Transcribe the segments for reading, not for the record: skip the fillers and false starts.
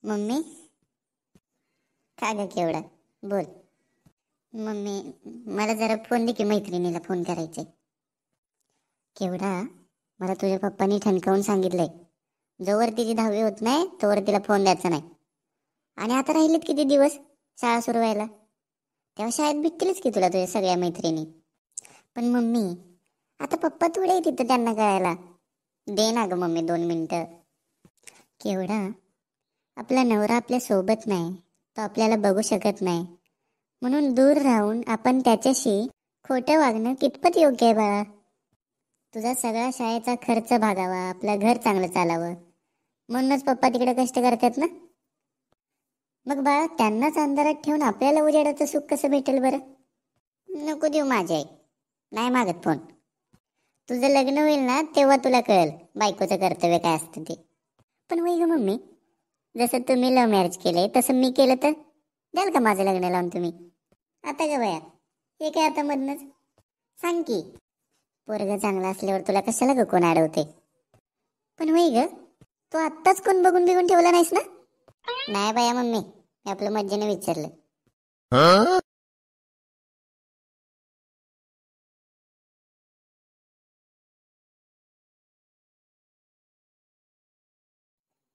Mummy का ग केवढा बोल. मम्मी मला जरा फोन दे की मैत्रिणीला फोन करायचे. केवढा मला तुझ्या पप्पांनी ठणकावून सांगितलंय जोवर तिची 10वी होत नाही तोवर तिला फोन द्यायचा नाही. आणि आता राहिलेत किती दिवस शाळा सुरू व्हायला, तेव्हा शाळेत भेटतीलच की तुला तुझ्या सगळ्या मैत्रिणी. पण मम्मी आता पप्पा थोडे आहे तिथं त्यांना कळायला. दे ना ग मम्मी 2 मिनिटं. केवढा आपला नवरा आपल्या सोबत नाही, तो आपल्याला बघू शकत नाही, म्हणून दूर राहून आपण त्याच्याशी खोटं वागणं कितपत योग्य आहे बाळा. तुझा सगळा शाळेचा खर्च भागावा, आपलं घर चांगलं चालावं, म्हणूनच पप्पा तिकडे कष्ट करतात ना. मग बाळा त्यांनाच अंधारात ठेवून आपल्याला उजेडाचं सुख कसं भेटेल बरं. नको देऊ माझी आई, नाही मागत फोन. तुझं लग्न होईल ना तेव्हा तुला कळेल बायकोचं कर्तव्य काय असतं ते. पण होई ग मम्मी, जसं तुम्ही लव्ह मॅरेज केलंय तसं मी केलं तर द्याल का माझं लग्न लावून तुम्ही? आता ग बया, हे काय आता मधनच सांग की. पोरग चांगला असल्यावर तुला कशाला ग कोण अडवते? पण होई ग, तू आत्ताच कोण बघून बिघून ठेवला नाहीस ना? नाही बाया मम्मी, मी आपलं मज्जेने विचारलं.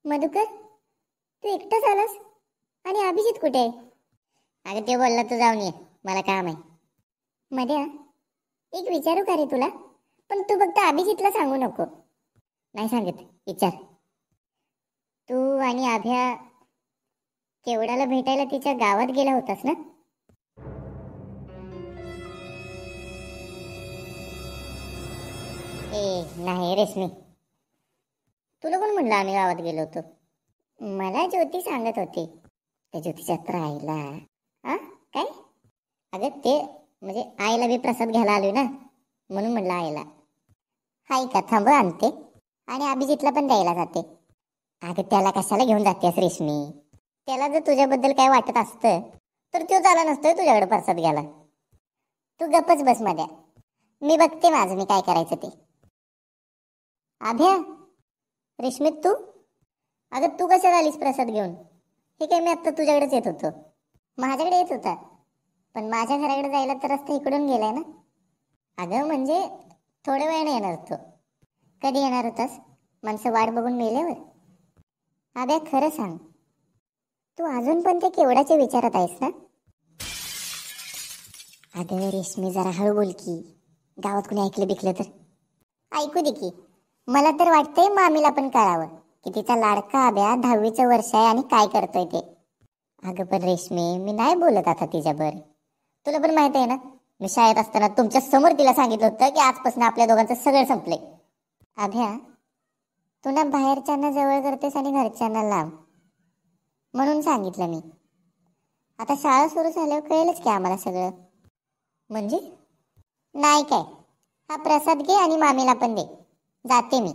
मधुकर, तू एकटाच आलास आणि अभिजित कुठे आहे? अगं ते बोलला तू जाऊन ये, मला काम आहे. मध्या, एक विचारू का रे तुला? पण तू फक्त अभिजितला सांगू नको. नाही सांगत, विचार. तू आणि अभ्या केवढ्याला भेटायला तिच्या गावात गेला होतास ना? ए नाही रेशमी, तुला कोण म्हणलं आम्ही गावात गेलो होतो? मला ज्योती सांगत होती. त्या ज्योतीच्या राहिला आ काय? अगं ते म्हणजे आईला बी प्रसाद घ्यायला आलोय ना, म्हणून म्हणलं आईला. हाय का, थांब आणते. आणि अभिजितला पण द्यायला जाते. अगं त्याला कशाला घेऊन जातेस रेशमी? त्याला जर तुझ्याबद्दल काय वाटत असतं तर तो झाला नसतोय तुझ्याकडे प्रसाद घ्यायला. तू गप्पच बस मध्ये, मी बघते माझं मी काय करायचं ते. अभ्या, रेशमी तू? अगं तू कशाला आलीस प्रसाद घेऊन? हे काय, मी आत्ता तुझ्याकडेच येत होतो. माझ्याकडे येत होता, पण माझ्या घराकडे जायला तर रस्ता इकडून गेलाय ना. अगं म्हणजे थोड्या वेळाने येणार होतो. कधी येणार होतास? माणसं वाट बघून मेल्यावर? अबे खरं सांग, तू अजून पण ते केवढ्याच्या विचारात आहेस ना? अगं रेशमी जरा हळू बोल की, गावात कुणी ऐकलं बिकलं तर. ऐकू दे की, मला तर वाटतंय मामीला पण कळावं की तिचा लाडका अभ्या 10वीचं वर्ष आहे आणि काय करतोय ते. अगं पण रेशमी, मी नाही बोलत आता तिच्यावर. तुला पण माहित आहे ना, मी शाळेत असताना तुमच्या समोर तिला सांगितलं होतं की आजपासून आपल्या दोघांचं सगळं संपलंय. अभ्या, तू ना बाहेरच्यांना जवळ करतेस आणि घरच्यांना लांब, म्हणून सांगितलं मी. आता शाळा सुरू झाल्यावर कळेलच की आम्हाला सगळं. म्हणजे नाही काय, हा प्रसाद घे आणि मामीला पण दे, जाते मी.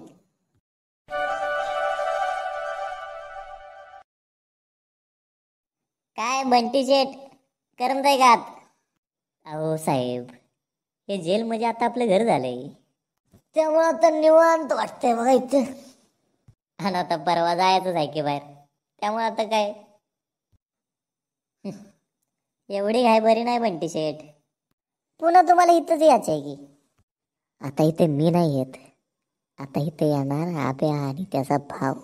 काय बंटी शेठ, करमतंय का आत? अहो साहेब, हे जेल म्हणजे आता आपलं घर झालंय, त्यामुळे आता निवांत वाटतंय बघा इथं. आणि आता परवा जायचंच आहे की बाहेर, त्यामुळे आता काय एवढी घाय बरी नाही बंटी शेठ. पुन्हा तुम्हाला इथंच यायचं आहे की? आता इथे मी नाही येत, आता इथे येणार आभ्या आणि त्याचा भाव.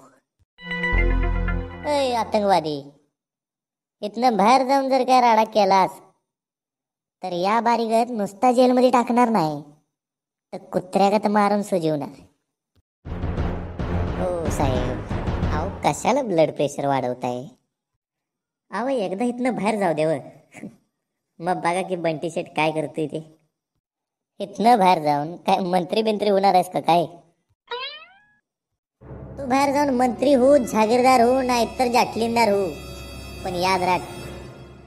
अय आतंकवादी, इथनं बाहेर जाऊन जर काय राडा केलास तर या बारीगत नुसता जेलमध्ये टाकणार नाही, तर कुत्र्यागत मारून सुजवणार. हो साहेब, अहो कशाला ब्लड प्रेशर वाढवताय? अहो एकदा इथनं बाहेर जाऊ देव, मग बघा की बंटी शेठ काय करतोय ते. इथनं बाहेर जाऊन काय मंत्री बिंत्री होणार आहेस का काय? तू बाहेर जाऊन मंत्री हो, जहागीरदार हो, नाहीतर जाटलीनदार हो, पण याद राख,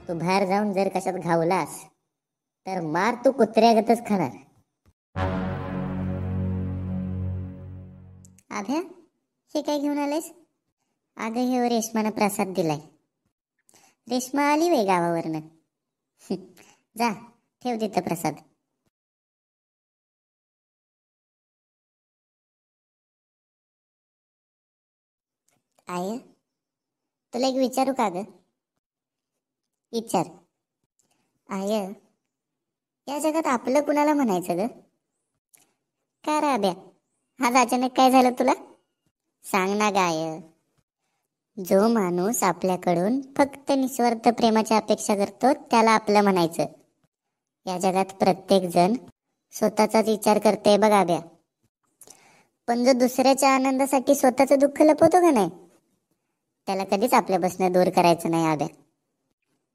तू बाहेर जाऊन जर कशात घावलास तर मार तू कुत्र्यागतच खाणार. अभ्या, हे काय घेऊन आलेस? अगं हे रेशमानं प्रसाद दिलाय. रेश्मा आली वे गावावरनं. जा ठेव तिथं प्रसाद. आय, तुला एक विचारू का ग? विचार. आय, या जगात आपलं कुणाला म्हणायचं ग? का राब्या, आज अचानक काय झालं तुला? सांग ना गाय. जो माणूस आपल्याकडून फक्त निस्वार्थ प्रेमाची अपेक्षा करतो त्याला आपलं म्हणायचं. या जगात प्रत्येक जण स्वतःचाच विचार करते बघ आब्या. पण जो दुसऱ्याच्या आनंदासाठी स्वतःचं दुःख लपवतो का नाही, त्याला कधीच आपल्यापासून दूर करायचं नाही आब्या.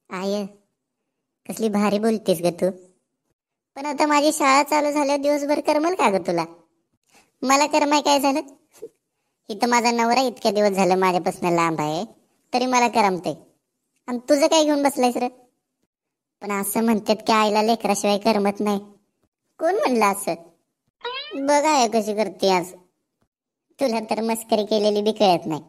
आय, कसली भारी बोलतेस ग तू. पण आता माझी शाळा चालू झाल्यावर दिवसभर करमल का ग तुला? मला करमाय काय झालं? इथं माझा नवरा इतक्या दिवस झालं माझ्यापासून लांब आहे, तरी मला करमते. आणि तुझं काय घेऊन बसलायस रे? पण असं म्हणतात की आईला लेकराशिवाय करमत नाही. कोण म्हणलं असं? बघ आहे कशी करते आज. तुला तर मस्करी केलेली बी कळत नाही.